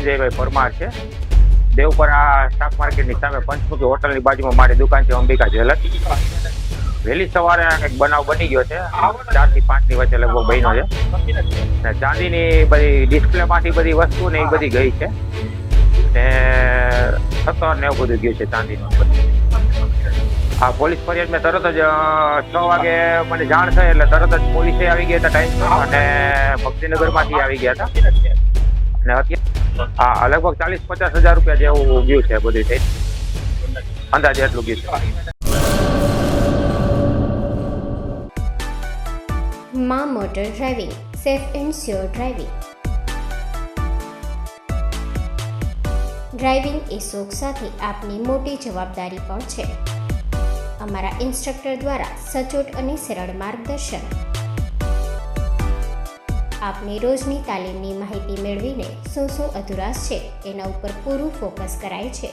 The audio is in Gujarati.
સંજયભાઈ પરમાર છે. દેવપરા શાક માર્કેટની સામે પંચમુખી હોટલની બાજુમાં મારી દુકાન છે અંબિકા જ્વેલર્સ. વહેલી સવારે એક બનાવ બની ગયો છે, 4 થી 5 ની વચ્ચે લગભગ બન્યો છે. ને ચાંદીની બધી ડિસ્પ્લેમાંથી બધી વસ્તુ ને એ બધી ગઈ છે ને સત્તર ને એવું બધું ગયું છે ચાંદીનું. હા, પોલીસ ફરિયાદ મેં તરત જ 6 વાગે મને જાણ થઈ એટલે તરત જ પોલીસે આવી ગયા હતા ટાઈમ અને ભક્તિનગરમાંથી આવી ગયા હતા. અને અત્યારે હા લગભગ 40-50 હજાર રૂપિયા જેવું ગયું છે બધું થઈ, અંદાજે એટલું ગયું છે. માં motor driving, safe and sure driving. Driving એ શોખ સાથે આપની મોટી જવાબદારી પણ છે. અમારા ઇન્સ્ટ્રક્ટર દ્વારા સચોટ અને સરળ માર્ગદર્શન. આપની રોજની તાલીમની માહિતી મેળવીને શું અધુરાશ છે એના ઉપર પૂરું ફોકસ કરાય છે.